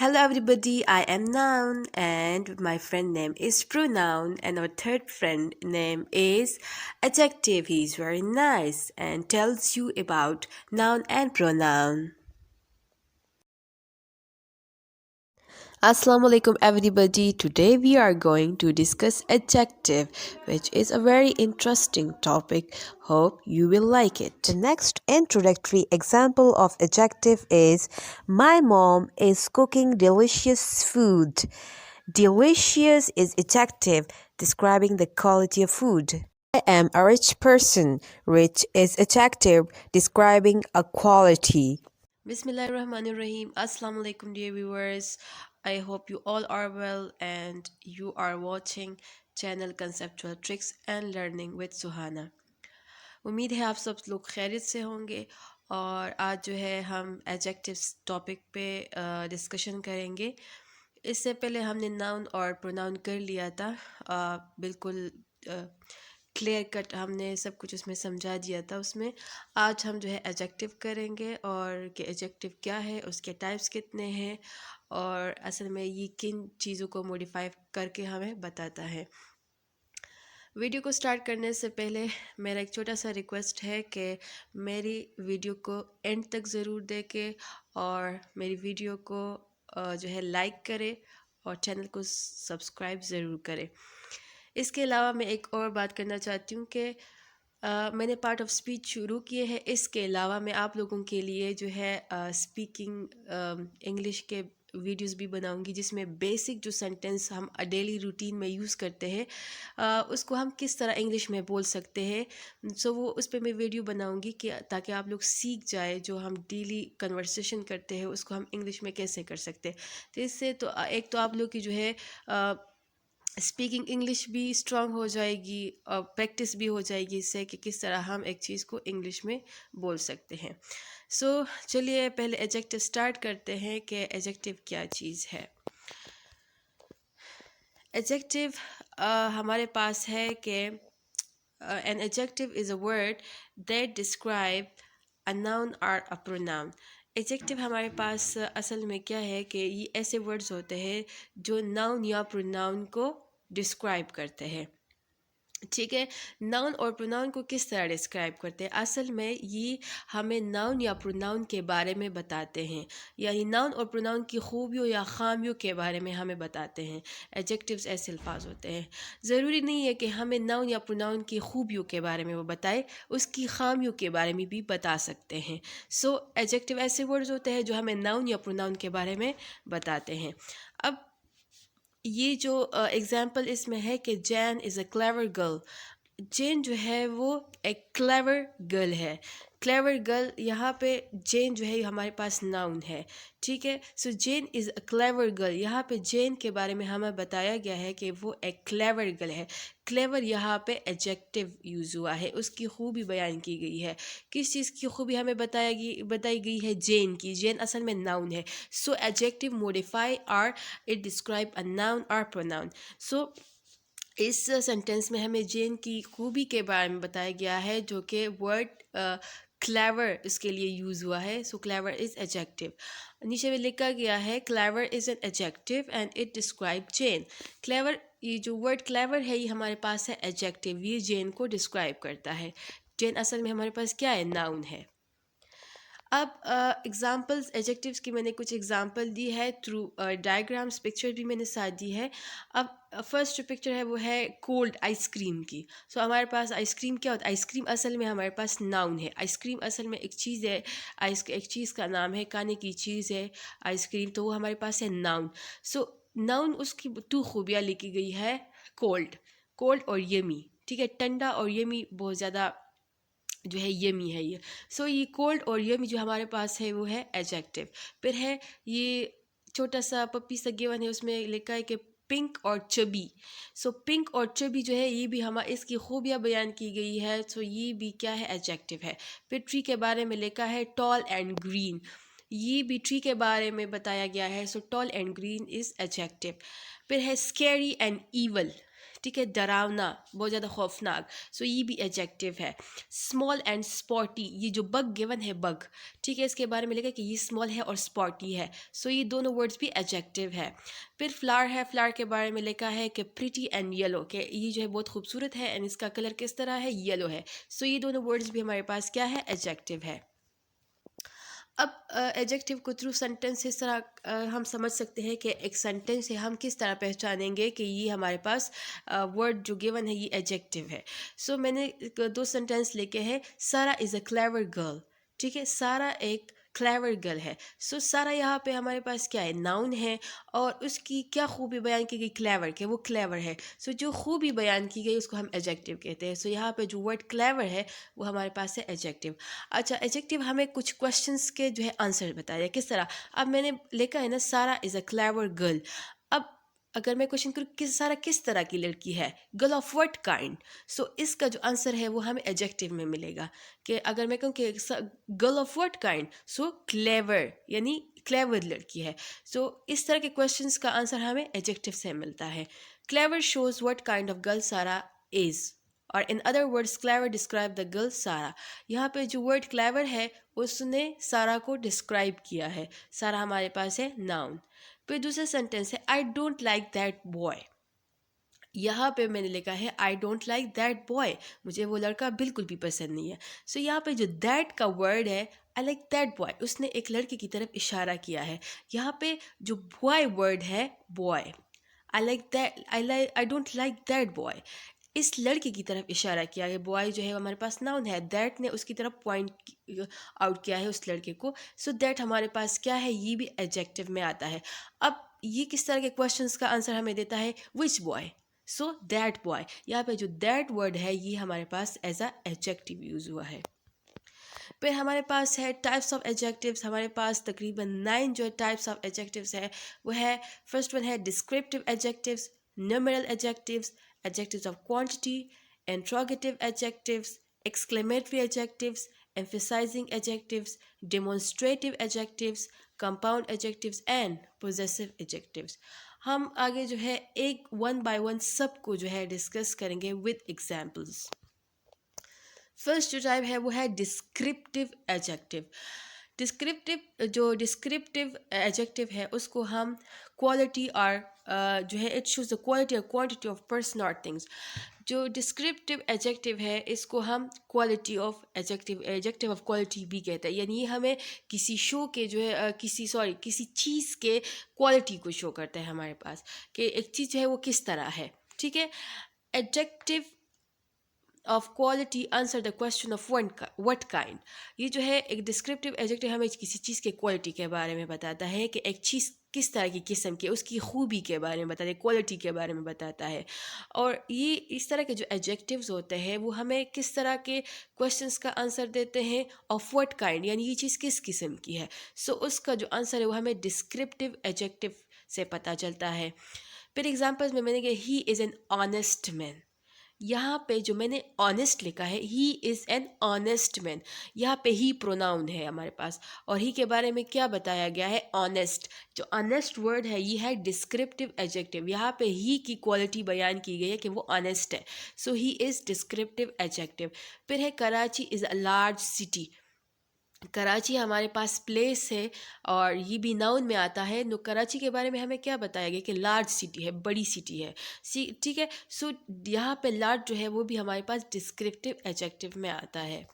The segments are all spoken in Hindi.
Hello everybody, I am Noun and my friend name is Pronoun and our third friend name is Adjective. He is very nice and tells you about noun and pronoun. Assalamu alaikum everybody. Today we are going to discuss adjective, which is a very interesting topic. Hope you will like it. The next introductory example of adjective is my mom is cooking delicious food. Delicious is adjective describing the quality of food. I am a rich person. Rich is adjective describing a quality. Bismillahirrahmanirrahim. Assalamu alaikum dear viewers. I hope you all are well and you are watching channel Conceptual Tricks and Learning with Suhana. उम्मीद है आप सब लोग खैरियत से होंगे और आज जो है हम एडजेक्टिव्स टॉपिक पे डिस्कशन करेंगे। इससे पहले हमने नाउन और प्रोनाउन कर लिया था, बिल्कुल क्लियर कट हमने सब कुछ उसमें समझा दिया था। उसमें आज हम जो है एडजेक्टिव करेंगे और कि एडजेक्टिव क्या है, उसके टाइप्स कितने हैं और असल में ये किन चीज़ों को मॉडिफाई करके हमें बताता है। वीडियो को स्टार्ट करने से पहले मेरा एक छोटा सा रिक्वेस्ट है कि मेरी वीडियो को एंड तक ज़रूर देखें और मेरी वीडियो को जो है लाइक करें और चैनल को सब्सक्राइब ज़रूर करें। इसके अलावा मैं एक और बात करना चाहती हूँ कि मैंने पार्ट ऑफ स्पीच शुरू किए हैं। इसके अलावा मैं आप लोगों के लिए जो है स्पीकिंग इंग्लिश के वीडियोस भी बनाऊंगी जिसमें बेसिक जो सेंटेंस हम डेली रूटीन में यूज़ करते हैं उसको हम किस तरह इंग्लिश में बोल सकते हैं। सो वो उस पर मैं वीडियो बनाऊंगी कि ताकि आप लोग सीख जाए जो हम डेली कन्वर्सेशन करते हैं उसको हम इंग्लिश में कैसे कर सकते हैं। तो इससे तो एक तो आप लोग की जो है स्पीकिंग इंग्लिश भी स्ट्रांग हो जाएगी और प्रैक्टिस भी हो जाएगी इससे कि किस तरह हम एक चीज़ को इंग्लिश में बोल सकते हैं। सो चलिए पहले एडजेक्टिव स्टार्ट करते हैं कि एडजेक्टिव क्या चीज़ है। एडजेक्टिव हमारे पास है कि an adjective is a word that describe a noun और अ प्रोनाउन। एडजेक्टिव हमारे पास असल में क्या है कि ये ऐसे वर्ड्स होते हैं जो नाउन या प्रोनाउन को डिस्क्राइब करते हैं। ठीक है, नाउन और प्रोनाउन को किस तरह डिस्क्राइब करते हैं? असल में ये हमें नाउन या प्रोनाउन के बारे में बताते हैं, यानी नाउन और प्रोनाउन की खूबियों या खामियों के बारे में हमें बताते हैं। एडजेक्टिव्स ऐसे अल्फाज होते हैं। ज़रूरी नहीं है कि हमें नाउन या प्रोनाउन की खूबियों के बारे में वो बताए, उसकी खामियों के बारे में भी बता सकते हैं। सो एडजेक्टिव ऐसे वर्ड्स होते हैं जो हमें नाउन या प्रोनाउन के बारे में बताते हैं। अब ये जो एग्ज़ाम्पल इसमें है कि Jane is a clever girl. Jane जो है वो एक क्लेवर गर्ल है। क्लेवर गर्ल यहाँ पे जेन जो है हमारे पास नाउन है। ठीक है, सो जेन इज़ अ क्लेवर गर्ल। यहाँ पे जेन के बारे में हमें बताया गया है कि वो एक क्लेवर गर्ल है। क्लेवर यहाँ पे एडजेक्टिव यूज़ हुआ है, उसकी खूबी बयान की गई है। किस चीज़ की खूबी हमें बताई गई है? जेन की। जेन असल में नाउन है। सो एडजेक्टिव मॉडिफाई और इट डिस्क्राइब अ नाउन और प्रोनाउन। सो इस सेंटेंस में हमें जेन की खूबी के बारे में बताया गया है जो कि वर्ड क्लेवर इसके लिए यूज़ हुआ है। So clever is adjective. नीचे में लिखा गया है clever is an adjective and it describe Jane. Clever, ये जो वर्ड क्लेवर है ये हमारे पास है एडजेक्टिव, ये जेन को डिस्क्राइब करता है। जेन असल में हमारे पास क्या है? नाउन है। अब एग्ज़ाम्पल्स एडजेक्टिव्स की मैंने कुछ एग्ज़ाम्पल दी है थ्रू डायग्राम्स, पिक्चर भी मैंने साथ दी है। अब फर्स्ट जो पिक्चर है वो है कोल्ड आइसक्रीम की। सो हमारे पास आइसक्रीम क्या होता है? आइसक्रीम असल में हमारे पास नाउन है। आइसक्रीम असल में एक चीज़ है, एक चीज़ का नाम है, खाने की चीज़ है आइसक्रीम, तो वो हमारे पास है नाउन। सो नाउन उसकी टू खूबियाँ लिखी गई है, कोल्ड, कोल्ड और यमी। ठीक है, ठंडा और यमी बहुत ज़्यादा जो है यमी है ये। सो ये कोल्ड और यमी जो हमारे पास है वो है एडजेक्टिव। फिर है ये छोटा सा पप्पी सा गिवन है, उसमें लिखा है कि पिंक और चबी। सो पिंक और चबी जो है ये भी हमारे इसकी खूबियाँ बयान की गई है। सो ये भी क्या है? एडजेक्टिव है। फिर ट्री के बारे में लिखा है टॉल एंड ग्रीन, ये भी ट्री के बारे में बताया गया है। So tall and green is adjective. फिर है स्कैरी एंड ईवल। ठीक है, डरावना, बहुत ज़्यादा खौफनाक, सो ये भी एडजेक्टिव है। स्मॉल एंड स्पॉटी, ये जो बग गिवन है बग, ठीक है, इसके बारे में लिखा कि ये स्मॉल है और स्पॉटी है, सो ये दोनों वर्ड्स भी एडजेक्टिव है। फिर फ्लावर है, फ्लावर के बारे में लिखा है कि प्रिटी एंड येलो, के ये जो है बहुत खूबसूरत है एंड इसका कलर किस तरह है, येलो है, सो ये दोनों वर्ड्स भी हमारे पास क्या है, एडजेक्टिव है। अब एडजेक्टिव को थ्रू सेंटेंस इस तरह हम समझ सकते हैं कि एक सेंटेंस से हम किस तरह पहचानेंगे कि ये हमारे पास वर्ड जो गिवन है ये एडजेक्टिव है। सो मैंने दो सेंटेंस लिखे हैं। सारा इज़ अ क्लेवर गर्ल, ठीक है, सारा एक क्लेवर गर्ल है। सो सारा यहाँ पे हमारे पास क्या है, नाउन है, और उसकी क्या खूबी बयान की गई, क्लेवर, के वो क्लेवर है। सो जो खूबी बयान की गई उसको हम एडजेक्टिव कहते हैं। सो यहाँ पे जो वर्ड क्लेवर है वो हमारे पास है एडजेक्टिव। अच्छा, एडजेक्टिव हमें कुछ क्वेश्चंस के जो है आंसर बताया, किस तरह। अब मैंने लिखा है ना, सारा इज़ अ क्लेवर गर्ल। अब अगर मैं क्वेश्चन करूँ कि सारा किस तरह की लड़की है, गर्ल ऑफ व्हाट काइंड, सो इसका जो आंसर है वो हमें एडजेक्टिव में मिलेगा। कि अगर मैं कहूँ कि girl of what kind, so clever, यानी क्लेवर लड़की है। सो इस तरह के क्वेश्चंस का आंसर हमें एडजेक्टिव से मिलता है। Clever shows what kind of girl सारा इज, और in other words clever describe the girl सारा। यहाँ पे जो वर्ड क्लेवर है उसने सारा को डिस्क्राइब किया है। सारा हमारे पास है नाउन। फिर दूसरा सेंटेंस है I don't like that boy. यहाँ पे मैंने लिखा है I don't like that boy, मुझे वो लड़का बिल्कुल भी पसंद नहीं है। सो यहाँ पे जो दैट का वर्ड है, आई लाइक दैट बॉय, उसने एक लड़के की तरफ इशारा किया है। यहाँ पे जो बॉय वर्ड है, boy, I don't like that boy, इस लड़के की तरफ इशारा किया है। बॉय जो है हमारे पास नाउन है, दैट ने उसकी तरफ पॉइंट आउट किया है उस लड़के को। सो दैट हमारे पास क्या है, ये भी एडजेक्टिव में आता है। अब ये किस तरह के क्वेश्चंस का आंसर हमें देता है, विच बॉय, सो दैट बॉय। यहाँ पे जो दैट वर्ड है ये हमारे पास एज अ एडजेक्टिव यूज हुआ है। फिर हमारे पास है टाइप्स ऑफ एडजेक्टिव्स। हमारे पास तकरीबन 9 जो टाइप्स ऑफ एडजेक्टिव्स है वो है। फर्स्ट वन है descriptive adjectives, numeral adjectives, adjectives of quantity, interrogative adjectives, exclamatory adjectives, emphasizing adjectives, demonstrative adjectives, compound adjectives and possessive adjectives। हम आगे जो है एक वन बाय वन सबको जो है डिस्कस करेंगे विद एग्जाम्पल्स। फर्स्ट जो टाइप है वो है डिस्क्रिप्टिव एडजेक्टिव। डिस्क्रिप्टिव एडजेक्टिव है उसको हम क्वालिटी और जो है इट शोज द क्वालिटी और क्वांटिटी ऑफ पर्सन और थिंग्स। जो डिस्क्रिप्टिव एडजेक्टिव है इसको हम quality of adjective of quality भी कहते हैं। यानी ये हमें किसी शो के जो है किसी चीज़ के क्वालिटी को शो करता है हमारे पास, कि एक चीज़ जो है वो किस तरह है, ठीक है। Adjective of quality answer the question of what kind. ये जो है एक डिस्क्रिप्टिव एडजेक्टिव हमें किसी चीज़ के क्वालिटी के बारे में बताता है कि एक चीज़ किस तरह की किस्म की, उसकी खूबी के बारे में बताता है, क्वालिटी के बारे में बताता है। और ये इस तरह के जो एडजेक्टिव्स होते हैं वो हमें किस तरह के क्वेश्चंस का आंसर देते हैं, ऑफ व्हाट काइंड, यानी ये चीज़ किस किस्म की है। सो उसका जो आंसर है वो हमें डिस्क्रिप्टिव एडजेक्टिव से पता चलता है। फिर एग्जाम्पल्स में मैंने कहा he is an honest man. यहाँ पे जो मैंने ऑनेस्ट लिखा है, he is an honest man, यहाँ पे ही प्रोनाउन है हमारे पास, और ही के बारे में क्या बताया गया है, ऑनेस्ट। जो ऑनेस्ट वर्ड है ये है डिस्क्रिप्टिव एडजेक्टिव। यहाँ पे ही की क्वालिटी बयान की गई है कि वो ऑनेस्ट है। सो ही इज़ डिस्क्रिप्टिव एडजेक्टिव। फिर है Karachi is a large city. Karachi हमारे पास प्लेस है और ये भी नाउन में आता है। नो कराची के बारे में हमें क्या बताया गया कि लार्ज सिटी है, बड़ी सिटी है, ठीक है। सो यहाँ पे लार्ज जो है वो भी हमारे पास डिस्क्रिप्टिव एडजेक्टिव में आता है।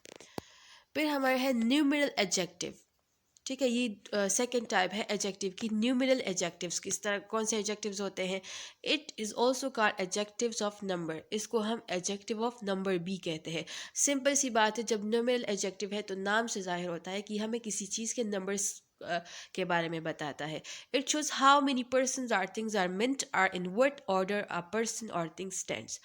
फिर हमारे है न्यूमेरल एडजेक्टिव, ठीक है। ये सेकंड टाइप है एडजेक्टिव की, न्यूमेरल एडजेक्टिव्स। किस तरह कौन से एडजेक्टिव्स होते हैं, it is also called adjectives of number. इसको हम एडजेक्टिव ऑफ नंबर भी कहते हैं। सिंपल सी बात है, जब न्यूमेरल एडजेक्टिव है तो नाम से जाहिर होता है कि हमें किसी चीज़ के नंबर्स के बारे में बताता है। It shows how many persons or things are meant or in what order a person or thing stands.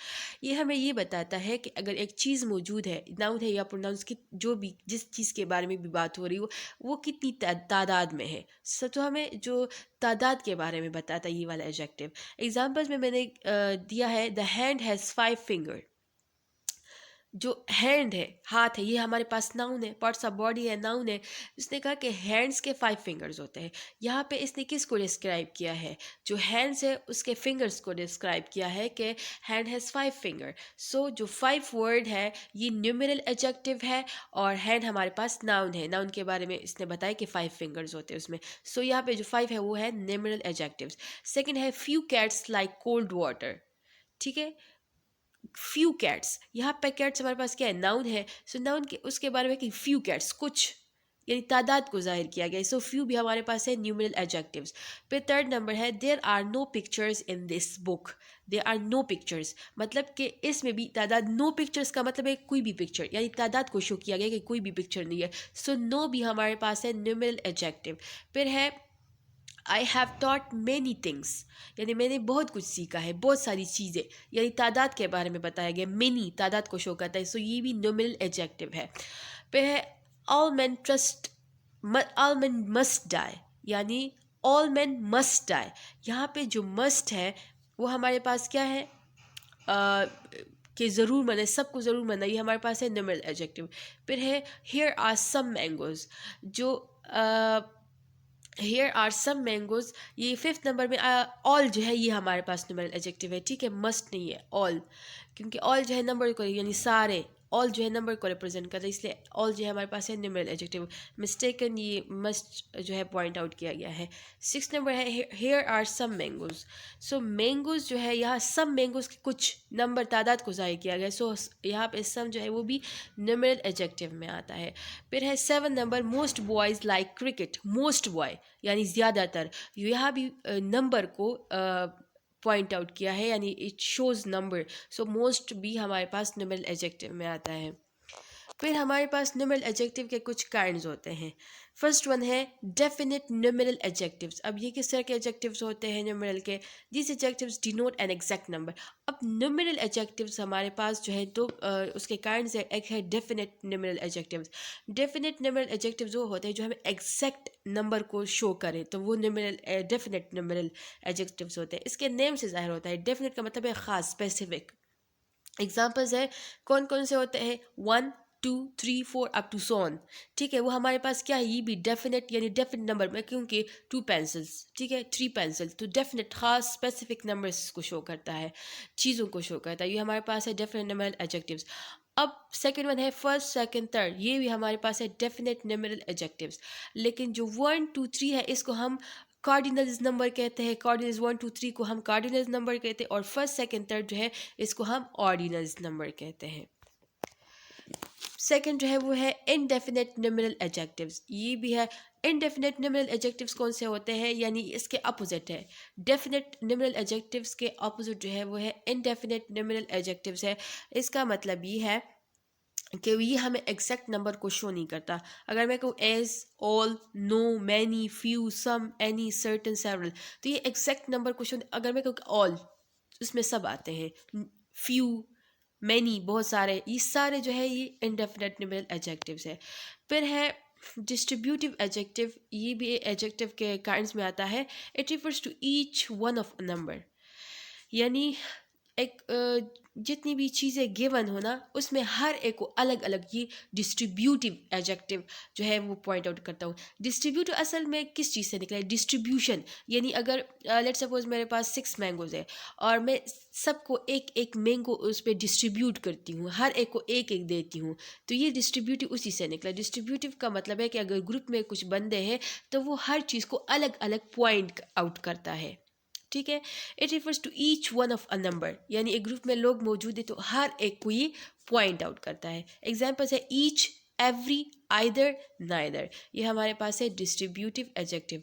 ये हमें ये बताता है कि अगर एक चीज़ मौजूद है, नाउन है या प्रोनाउंस की, जो भी जिस चीज़ के बारे में भी बात हो रही हो वो कितनी तादाद में है। तो हमें जो तादाद के बारे में बताता है ये वाला एडजेक्टिव। एग्जाम्पल्स में मैंने दिया है द हैंड हैज़ 5 फिंगर। जो हैंड है, हाथ है, ये हमारे पास नाउन है, पार्ट्स ऑफ बॉडी है, नाउन है। इसने कहा कि हैंड्स के 5 फिंगर्स होते हैं। यहाँ पे इसने किसको डिस्क्राइब किया है? जो हैंड्स है उसके फिंगर्स को डिस्क्राइब किया है कि हैंड हैज़ 5 फिंगर। सो जो 5 वर्ड है ये न्यूमेरल एडजेक्टिव है और हैंड हमारे पास नाउन है। नाउन के बारे में इसने बताया कि 5 फिंगर्स होते हैं उसमें। सो यहाँ पे जो 5 है वो है न्यूमेरल एडजेक्टिव्स। सेकेंड है few cats like cold water. ठीक है, फ्यू कैट्स, यहाँ पे कैट्स हमारे पास क्या है? नाउन है। सो नाउन के उसके बारे में कि फ्यू कैट्स, कुछ, यानी तादाद को जाहिर किया गया। सो फ्यू भी हमारे पास है न्यूमरल एडजेक्टिव्स। फिर थर्ड नंबर है there are no pictures in this book. There are no pictures मतलब कि इसमें भी तादाद, नो पिक्चर्स का मतलब है कोई भी पिक्चर, यानी तादाद को शो किया गया कि कोई भी पिक्चर नहीं है। सो नो भी हमारे पास है न्यूमरल एडजेक्टिव। फिर है I have taught many things, यानी मैंने बहुत कुछ सीखा है, बहुत सारी चीज़ें, यानी तादाद के बारे में बताया गया। मैनी तादाद को शो करता है। सो ये भी न्यूमरल एडजेक्टिव है। फिर है all man trust, all man must die, यानी ऑल मैन मस्ट डाई। यहाँ पे जो मस्ट है वो हमारे पास क्या है? कि ज़रूर मना, सबको ज़रूर मना, ये हमारे पास है न्यूमरल एडजेक्टिव। फिर है हियर आर सम मैंगोज, जो हियर आर सम मैंगोज, ये फिफ्थ नंबर में ऑल जो है ये हमारे पास न्यूमरल एडजेक्टिव है। ठीक है, मस्ट नहीं है, ऑल, क्योंकि ऑल जो है नंबर को, यानी सारे, ऑल जो है नंबर को रिप्रेजेंट करता है, इसलिए ऑल जो है हमारे पास है न्यूमरल एडजेक्टिव। मिस्टेकन ये मस्ट जो है पॉइंट आउट किया गया है। सिक्स नंबर है here are some mangoes. So mangoes जो है यहाँ सम मैंगोज के कुछ नंबर, तादाद को ज़ाहिर किया गया। सो यहाँ पे सम जो है वो भी न्यूमरल एडजेक्टिव में आता है। फिर है seven number most boys like cricket. Most boy यानी ज़्यादातर, यहाँ भी नंबर को पॉइंट आउट किया है, यानी it shows number. So most भी हमारे पास न्यूमरल एडजेक्टिव में आता है। फिर हमारे पास न्यूमरल एडजेक्टिव के कुछ काइंड्स होते हैं। फर्स्ट वन है डेफिनेट न्यूमरल एडजेक्टिव्स। अब ये किस तरह के एडजेक्टिव्स होते हैं न्यूमरल के? This adjectives denote an exact number. अब न्यूमरल एडजेक्टिव्स हमारे पास जो है तो उसके काइंड्स है। एक है definite numeral adjectives. Definite numeral adjectives वो होते हैं जो हमें एग्जैक्ट नंबर को शो करें, तो वो न्यूमरल डेफिनेट न्यूमरल एडजेक्टिव्स होते हैं। इसके नेम से जाहिर होता है। डेफिनेट का मतलब है ख़ास, स्पेसिफिक। एग्जाम्पल्स है कौन कौन से होते हैं? 1 2 3 4 अप टू सोन। ठीक है, वो हमारे पास क्या है? ये भी डेफिनेट, यानी डेफिनेट नंबर में, क्योंकि 2 पेंसिल्स, ठीक है, 3 पेंसिल, तो डेफिनेट खास स्पेसिफिक नंबर्स को शो करता है, चीज़ों को शो करता है। ये हमारे पास है डेफिनेट नंबर एडजेक्टिव्स। अब सेकंड वन है फर्स्ट सेकंड थर्ड, ये भी हमारे पास है डेफिनेट नंबरल एडजेक्टिव्स। लेकिन जो 1 2 3 है इसको हम कार्डिनल्स नंबर कहते हैं। कार्डिनल्स 1 2 3 को हम कार्डिनल्स नंबर कहते हैं, और फर्स्ट सेकंड थर्ड जो है इसको हम ऑर्डिनल्स नंबर कहते हैं। सेकंड जो है वो है इनडेफिनेट न्यूमरल एडजेक्टिव्स। ये भी है। इनडेफिनेट न्यूमरल एडजेक्टिव्स कौन से होते हैं? यानी इसके अपोजिट है। डेफिनेट न्यूमरल एडजेक्टिव्स के अपोजिट जो है वो है इनडेफिनेट न्यूमरल एडजेक्टिव्स है। इसका मतलब ये है कि ये हमें एग्जैक्ट नंबर को शो नहीं करता। अगर मैं कहूँ each, all, no, many, few, some, any, certain, several, तो ये एग्जैक्ट नंबर को शो। अगर मैं कहूँ ऑल, उसमें सब आते हैं। फ्यू, मैनी, बहुत सारे, ये सारे जो है ये इनडेफिनेट न्यूमरल एडजेक्टिव्स है। फिर है डिस्ट्रीब्यूटिव एडजेक्टिव। ये भी एडजेक्टिव के काइंड्स में आता है। It refers to each one of a number, यानी एक जितनी भी चीज़ें गिवन हो ना उसमें हर एक को अलग अलग ये डिस्ट्रीब्यूटिव एडजेक्टिव जो है वो पॉइंट आउट करता हूँ। डिस्ट्रीब्यूटिव असल में किस चीज़ से निकला है? डिस्ट्रीब्यूशन, यानी अगर लेट सपोज मेरे पास 6 मैंगोज है और मैं सबको एक एक मैंगो उस पर डिस्ट्रीब्यूट करती हूँ, हर एक को एक एक देती हूँ, तो ये डिस्ट्रीब्यूटिव उसी से निकला। डिस्ट्रीब्यूटिव का मतलब है कि अगर ग्रुप में कुछ बंदे हैं तो वो हर चीज़ को अलग अलग पॉइंट आउट करता है। ठीक है, it refers to each one of a number, यानी एक ग्रुप में लोग मौजूद है तो हर एक को ये पॉइंट आउट करता है। एग्जाम्पल्स है ईच, एवरी, आइदर, नाइदर, ये हमारे पास है डिस्ट्रीब्यूटिव एडजेक्टिव।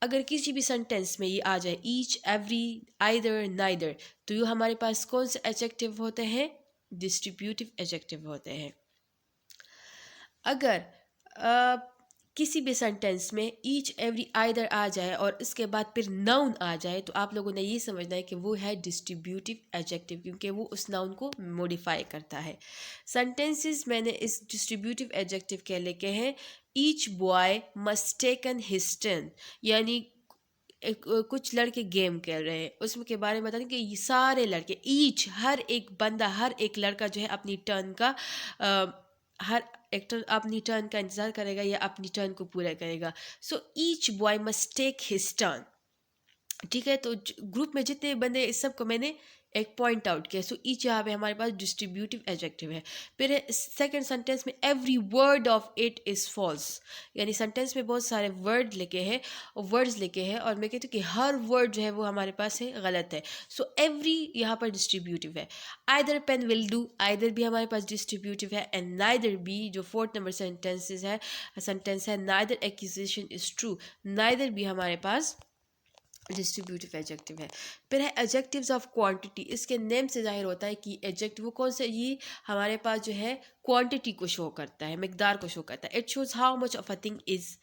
अगर किसी भी सेंटेंस में ये आ जाए ईच, एवरी, आइदर, नाइदर, तो ये हमारे पास कौन से एडजेक्टिव होते हैं? डिस्ट्रीब्यूटिव एडजेक्टिव होते हैं। अगर किसी भी सेंटेंस में ईच, एवरी, आइदर आ जाए और इसके बाद फिर नाउन आ जाए तो आप लोगों ने ये समझना है कि वो है डिस्ट्रीब्यूटिव एडजेक्टिव, क्योंकि वो उस नाउन को मॉडिफाई करता है। सेंटेंसेस मैंने इस डिस्ट्रीब्यूटिव एडजेक्टिव के लिखे हैं। Each boy must taken his turn, यानी कुछ लड़के गेम खेल रहे हैं, उसमें के बारे में बता दें कि ये सारे लड़के, ईच, हर एक बंदा, हर एक लड़का जो है अपनी टर्न का हर एक टर्न अपनी टर्न का इंतज़ार करेगा या अपनी टर्न को पूरा करेगा। So each boy must take his turn. ठीक है, तो ग्रुप में जितने बंदे, इस सब को मैंने एक पॉइंट आउट किया। सो ईच यहाँ पे हमारे पास डिस्ट्रीब्यूटिव एडजेक्टिव है। फिर सेकंड सेंटेंस में every word of it is false, यानी सेंटेंस में बहुत सारे वर्ड लेके हैं और वर्ड्स लेके हैं, और मैं कहती हूँ कि हर वर्ड जो है वो हमारे पास है गलत है। सो एवरी यहाँ पर डिस्ट्रीब्यूटिव है। Either pen will do, either भी हमारे पास डिस्ट्रीब्यूटिव है, एंड नाइदर बी जो फोर्थ नंबर सेंटेंस है neither accusation is true, neither भी हमारे पास डिस्ट्रीब्यूटिव एडजेक्टिव है। फिर है एडजेक्टिव्स ऑफ क्वांटिटी। इसके नेम से जाहिर होता है कि एडजेक्टिव वो कौन से, ये हमारे पास जो है क्वांटिटी को शो करता है, मिकदार को शो करता है। It shows how much of a thing is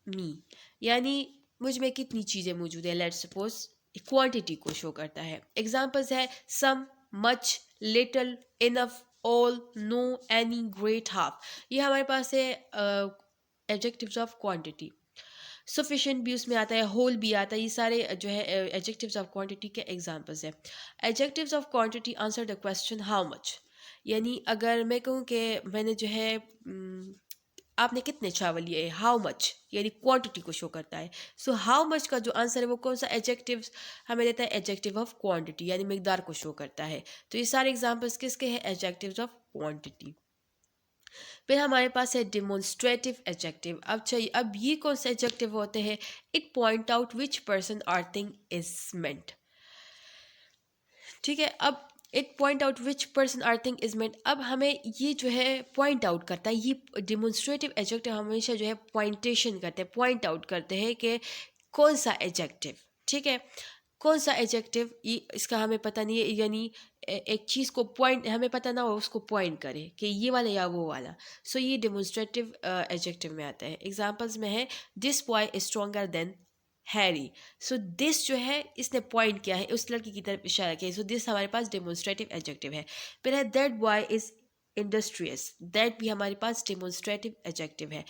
me, यानी मुझ में कितनी चीज़ें मौजूद है। लेट्स सपोज क्वांटिटी को शो करता है। एग्जांपल्स है some, much, little, enough, all, no, any, great, half. ये हमारे पास है एडजेक्टिव्स ऑफ क्वांटिटी। सफिशिएंट भी उसमें आता है, होल भी आता है। ये सारे जो है एडजेक्टिव्स ऑफ क्वांटिटी के एग्जांपल्स हैं। Adjectives of quantity answer the question how much, यानी अगर मैं कहूँ कि मैंने जो है आपने कितने चावल लिए, हाउ मच, यानी क्वांटिटी को शो करता है। सो हाउ मच का जो आंसर है वो कौन सा एडजेक्टिव हमें देता है, एडजेक्टिव ऑफ क्वांटिटी, यानी मिकदार को शो करता है। तो ये सारे एग्जांपल्स किसके हैं, एडजेक्टिव्स ऑफ क्वांटिटी। फिर हमारे पास है डिमोन्स्ट्रेटिव एडजेक्टिव। अब चाहिए, अब ये कौन से एडजेक्टिव होते हैं, it point out which person or thing is meant. ठीक है, अब it point out which person or thing is meant, अब हमें ये जो है पॉइंट आउट करता है। ये डिमोन्स्ट्रेटिव एडजेक्टिव हमेशा जो है पॉइंटेशन करते हैं, पॉइंट आउट करते हैं कि कौन सा एडजेक्टिव, ठीक है, कौन सा एडजेक्टिव, ये इसका हमें पता नहीं है, यानी एक चीज़ को पॉइंट हमें पता ना हो, उसको पॉइंट करे कि ये वाला या वो वाला। सो ये डिमोन्स्ट्रेटिव एडजेक्टिव में आता है। एग्जांपल्स में है this boy is stronger than Harry. So this जो है इसने पॉइंट किया है, उस लड़की की तरफ इशारा किया है। सो दिस हमारे पास डिमोन्स्ट्रेटिव एडजेक्टिव है। फिर है that boy is industrious, that भी हमारे पास डिमोन्स्ट्रेटिव एडजेक्टिव है,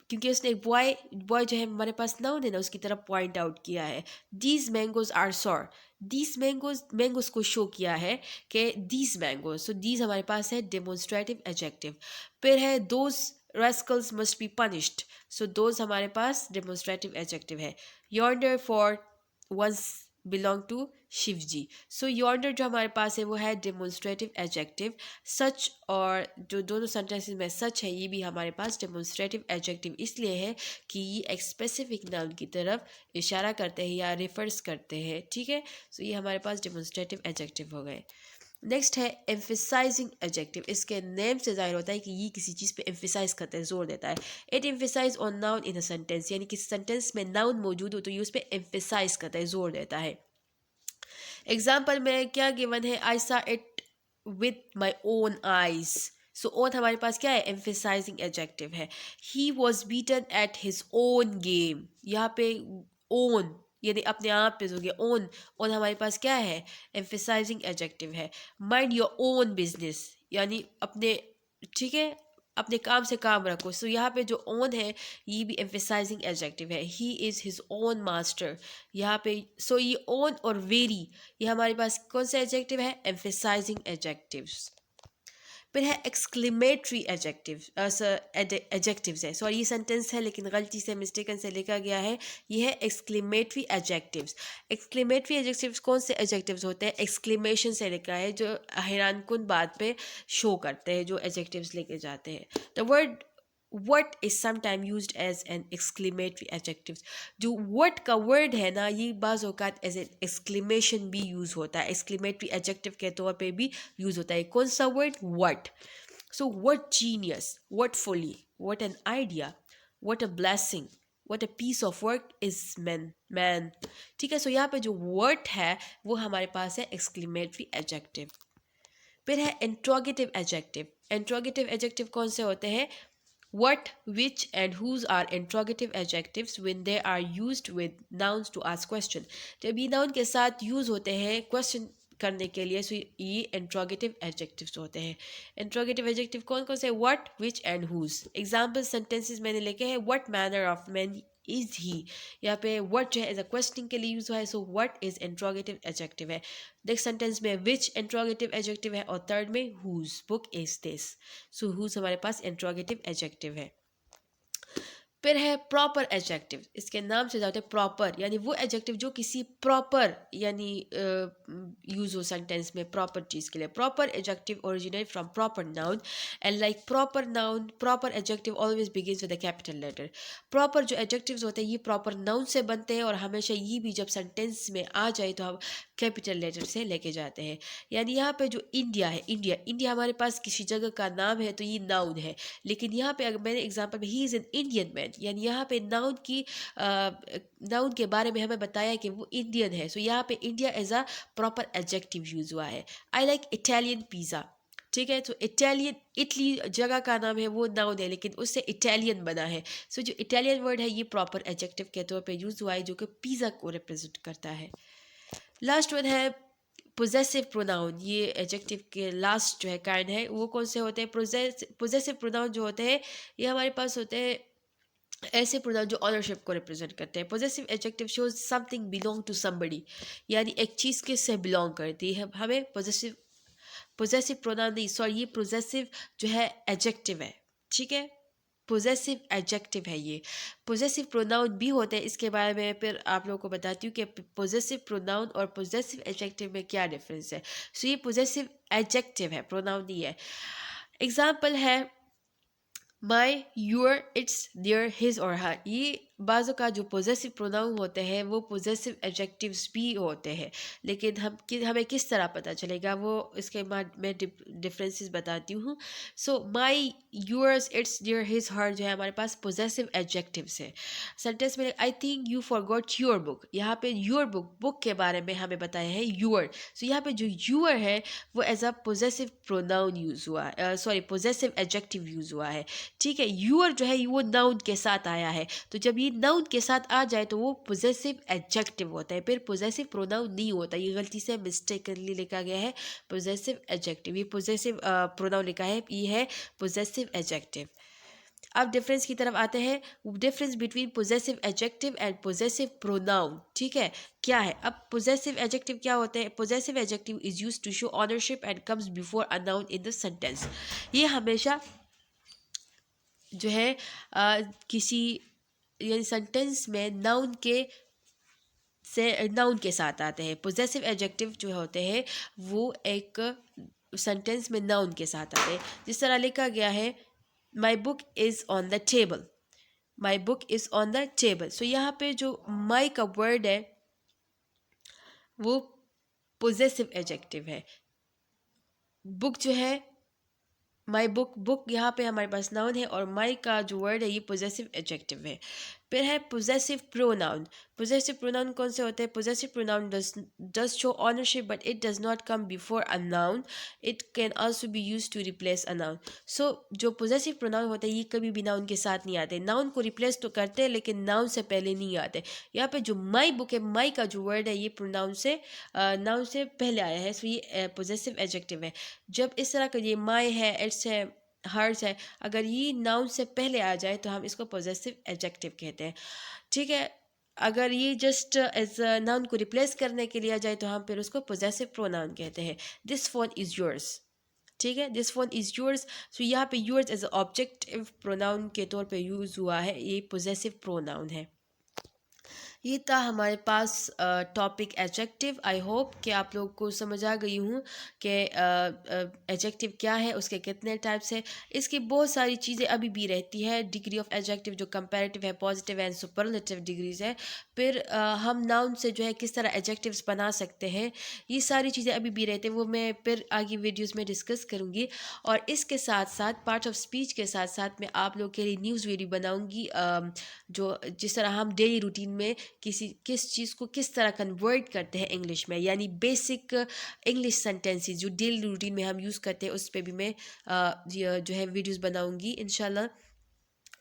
क्योंकि उसने एक बॉय बॉय जो है हमारे पास नाउन है ना, उसकी तरफ पॉइंट आउट किया है। These mangoes are sour, these mangoes को शो किया है कि दीज मैंगोज। सो दीज हमारे पास है डेमोन्स्ट्रेटिव एडजेक्टिव। फिर है those rascals must be punished, so those हमारे पास डेमोन्स्ट्रेटिव एडजेक्टिव है। yonder fort once belong to Shivaji, so yonder जो हमारे पास है वो है डेमोन्स्ट्रेटिव एडजेक्टिव। सच, और जो दोनों सेंटेंसेस में सच है ये भी हमारे पास डेमोन्स्ट्रेटिव एडजेक्टिव इसलिए है कि ये एक स्पेसिफिक नाउन की तरफ इशारा करते हैं या रेफर्स करते हैं। ठीक है, सो ये हमारे पास डेमोन्स्ट्रेटिव एडजेक्टिव हो गए। नेक्स्ट है एम्फेसाइजिंग एडजेक्टिव। इसके नेम से जाहिर होता है कि ये किसी चीज़ पे एम्फेसाइज करता है, जोर देता है। It emphasise on noun in a sentence, यानी किसी सेंटेंस में नाउन मौजूद हो तो ये उस पर एम्फेसाइज करता है, जोर देता है। एग्जाम्पल में क्या गिवन है, आई सा it with my own eyes. So own हमारे पास क्या है, एम्फेसाइजिंग एडजेक्टिव है। He was beaten at his own game, यहाँ पे ओन यानी अपने आप पे हो गया ओन। ओन हमारे पास क्या है, एम्फेसाइजिंग एडजेक्टिव है। माइंड योर ओन बिजनेस, यानी अपने, ठीक है, अपने काम से काम रखो। सो यहाँ पे जो ओन है ये भी एम्फेसाइजिंग एडजेक्टिव है। He is his own master, यहाँ पे। सो ये ओन और वेरी ये हमारे पास कौन सा एडजेक्टिव है, एम्फेसाइजिंग एडजेक्टिव्स। फिर है एक्सक्लेमेटरी एडजेक्टिव्स है। सॉरी ये सेंटेंस है लेकिन गलती से मिस्टेकन से लिखा गया है, ये है एक्सक्लेमेटरी एडजेक्टिव्स। एक्सक्लेमेटरी एडजेक्टिव्स कौन से एडजेक्टिव्स होते हैं, एक्सक्लेमेशन से लिखा है, जो हैरानकुन बात पे शो करते हैं, जो एडजेक्टिव्स लेके जाते हैं। The word what is sometimes used as an exclamatory adjectives। जो what का word है ना, ये बाज़ औक़ात एज एन exclamation भी यूज़ होता है, exclamatory adjective के तौर पे भी यूज़ होता है। कौन सा word, what। so what genius, what folly, what an idea, what a blessing, what a piece of work is man। ठीक है, सो यहाँ पे जो word है वो हमारे पास है exclamatory adjective। फिर है इंट्रोगेटिव एडजेक्टिव। इंट्रोगेटिव एडजेक्टिव कौन से होते हैं, what, which and whose are interrogative adjectives when they are used with nouns to ask question। जब ये noun के साथ यूज़ होते हैं क्वेश्चन करने के लिए, सो ये interrogative adjectives होते हैं। interrogative adjective कौन कौन से, what, which and whose। Example sentences मैंने लिखे हैं, what manner of men is he. यहाँ पे व्हाट जो है एज अ क्वेश्चन के लिए यूज हुआ है, so what is interrogative adjective है। नेक्स्ट सेंटेंस में विच इंट्रोगेटिव एडजेक्टिव है, और थर्ड में whose book is this. So whose हमारे पास इंट्रोगेटिव एडजेक्टिव है। फिर है प्रॉपर एडजेक्टिव। इसके नाम से जाते हैं प्रॉपर, यानी वो एडजेक्टिव जो किसी प्रॉपर यानी यूज हो सेंटेंस में प्रॉपर चीज के लिए। Proper adjective originate from proper noun and like proper noun proper adjective always begins with a capital letter. Proper जो एडजेक्टिव्स होते हैं ये प्रॉपर नाउन से बनते हैं, और हमेशा ये भी जब सेंटेंस में आ जाए तो हम कैपिटल लेटर से लेके जाते हैं। यानी यहाँ पे जो इंडिया है, इंडिया इंडिया हमारे पास किसी जगह का नाम है तो ये नाउन है। लेकिन यहाँ पे अगर मैंने एग्जांपल में he is an Indian man, यानी यहाँ पे नाउन के बारे में हमें बताया कि वो इंडियन है। सो यहाँ पे India as a proper adjective use हुआ है। आई लाइक इटालियन पिज़्ज़ा, ठीक है। तो इटालियन, इटली जगह का नाम है, वो नाउन है लेकिन उससे इटालियन बना है। सो जो इटालियन वर्ड है ये प्रॉपर एडजेक्टिव के तौर पे यूज हुआ है, जो कि पिज़्ज़ा को रिप्रेजेंट करता है। लास्ट वन है पोजेसिव प्रोनाउन। ये एडजेक्टिव के लास्ट जो है काइंड है, वो कौन से होते हैं? पोजेसिव प्रोनाउन जो होते हैं ये हमारे पास होते हैं ऐसे प्रोनाउन जो ऑनरशिप को रिप्रेजेंट करते हैं। Possessive adjective shows something belong to somebody, यानी एक चीज़ किससे बिलोंग करती है। हमें पोजेसिव प्रोनाउन नहीं, सॉरी, ये पोजेसिव जो है एडजेक्टिव है, ठीक है। पोजेसिव एडजेक्टिव है ये। पोजेसिव प्रोनाउन भी होते हैं, इसके बारे में फिर आप लोगों को बताती हूँ कि पोजेसिव प्रोनाउन और पोजेसिव एडजेक्टिव में क्या डिफरेंस है। सो ये पोजेसिव एडजेक्टिव है, प्रोनाउन नहीं है। एग्जाम्पल है माई, योर, इट्स, देयर, हिज और हर। ये बाज़ों का जो पोजेसिव प्रोनाउन होते हैं वो पोजेसिव एडजेक्टिव्स भी होते हैं, लेकिन हमें किस तरह पता चलेगा वो इसके बाद मैं डिफरेंसेस बताती हूँ। सो माई, योर्स, इट्स, देयर, हिज, हर जो है हमारे पास पोजेसिव एडजेक्टिव्स है। सेंटेंस में I think you forgot your book, यहाँ पे योर बुक के बारे में हमें बताया है योर। सो यहाँ पे जो योर है वो as a possessive pronoun use हुआ है, सॉरी पोजेसिव एडजेक्टिव यूज हुआ है, ठीक है। यूअर जो है वो नाउन के साथ आया है, तो जब ये नाउन के साथ आ जाए तो वो पोजेसिव एडजेक्टिव होता है, फिर पोजेसिव प्रोनाउन नहीं होता। ये गलती से मिस्टेकनली लिखा गया है पोजेसिव एडजेक्टिव, ये पोजेसिव प्रोनाउन लिखा है, ये है पोजेसिव एडजेक्टिव। अब डिफरेंस की तरफ आते हैं, difference between possessive adjective and possessive pronoun, ठीक है, क्या है। अब पोजेसिव एडजेक्टिव क्या होते हैं? Possessive adjective is use to show ownership and comes before a noun in the sentence. ये हमेशा जो है किसी यानी सेंटेंस में नाउन के साथ आते हैं। पोजेसिव एडजेक्टिव जो होते हैं वो एक सेंटेंस में नाउन के साथ आते हैं। जिस तरह लिखा गया है my book is on the table, my book is on the table. So यहाँ पे जो माई का वर्ड है वो पोजेसिव एडजेक्टिव है। बुक जो है माई बुक यहाँ पे हमारे पास नाउन है, और माई का जो वर्ड है ये पोजेसिव एडजेक्टिव है। फिर है पोजेसिव प्रोनाउन। पोजेसिव प्रोनाउन कौन से होते हैं? Possessive pronoun does show ownership but it does not come before a noun, it can also be use to replace a noun. So जो पोजेसिव प्रोनाउन होते हैं ये कभी भी नाउन के साथ नहीं आते, नाउन को रिप्लेस तो करते हैं लेकिन नाउन से पहले नहीं आते। यहाँ पे जो माई बुक है, माई का जो वर्ड है ये प्रोनाउन से नाउन से पहले आया है, सो ये पोजेसिव एडजेक्टिव है। जब इस तरह का ये माई है, इट्स है, हर्स है, अगर ये नाउन से पहले आ जाए तो हम इसको पोजेसिव एडजेक्टिव कहते हैं, ठीक है। अगर ये जस्ट एज नाउन को रिप्लेस करने के लिए आ जाए तो हम फिर उसको पोजेसिव प्रोनाउन कहते हैं। दिस फोन इज़ योर्स, ठीक है, दिस फोन इज़ योर्स। सो यहाँ पे योर्स एज ऑब्जेक्टिव प्रोनाउन के तौर पे यूज़ हुआ है, ये पोजेसिव प्रोनाउन है। ये था हमारे पास टॉपिक एडजेक्टिव। आई होप कि आप लोग को समझ आ गई हूँ कि एडजेक्टिव क्या है, उसके कितने टाइप्स है। इसकी बहुत सारी चीज़ें अभी भी रहती है। डिग्री ऑफ एडजेक्टिव जो कंपैरेटिव है, पॉजिटिव एंड सुपरलेटिव डिग्रीज है। फिर हम नाउन से जो है किस तरह एडजेक्टिव्स बना सकते हैं, ये सारी चीज़ें अभी भी रहती है, वो मैं फिर आगे वीडियोज़ में डिस्कस करूँगी। और इसके साथ साथ पार्ट ऑफ स्पीच के साथ साथ मैं आप लोग के लिए न्यूज़ वीडियो बनाऊँगी, जो जिस तरह हम डेली रूटीन में किस चीज़ को किस तरह कन्वर्ट करते हैं इंग्लिश में, यानी बेसिक इंग्लिश सेंटेंसेस जो डेली रूटीन में हम यूज़ करते हैं, उस पर भी मैं जो है वीडियोस बनाऊंगी इंशाल्लाह।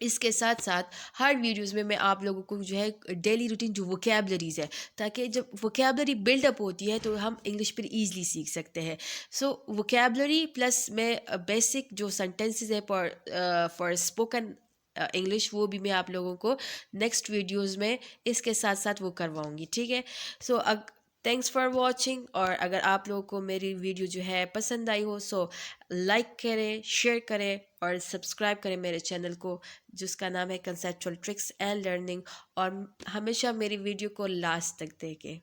इसके साथ साथ हर वीडियोस में मैं आप लोगों को जो है डेली रूटीन जो वोकेबलरीज है, ताकि जब वोकेबलरी बिल्डअप होती है तो हम इंग्लिश पर ईजिली सीख सकते हैं। सो वोकेबलरी प्लस मैं बेसिक जो सेंटेंसेस है फॉर स्पोकन इंग्लिश, वो भी मैं आप लोगों को नेक्स्ट वीडियोस में इसके साथ साथ वो करवाऊंगी, ठीक है। So thanks for watching. और अगर आप लोगों को मेरी वीडियो जो है पसंद आई हो, सो लाइक करें, शेयर करें और सब्सक्राइब करें मेरे चैनल को, जिसका नाम है कंसेप्चुअल ट्रिक्स एंड लर्निंग। और हमेशा मेरी वीडियो को लास्ट तक देखें।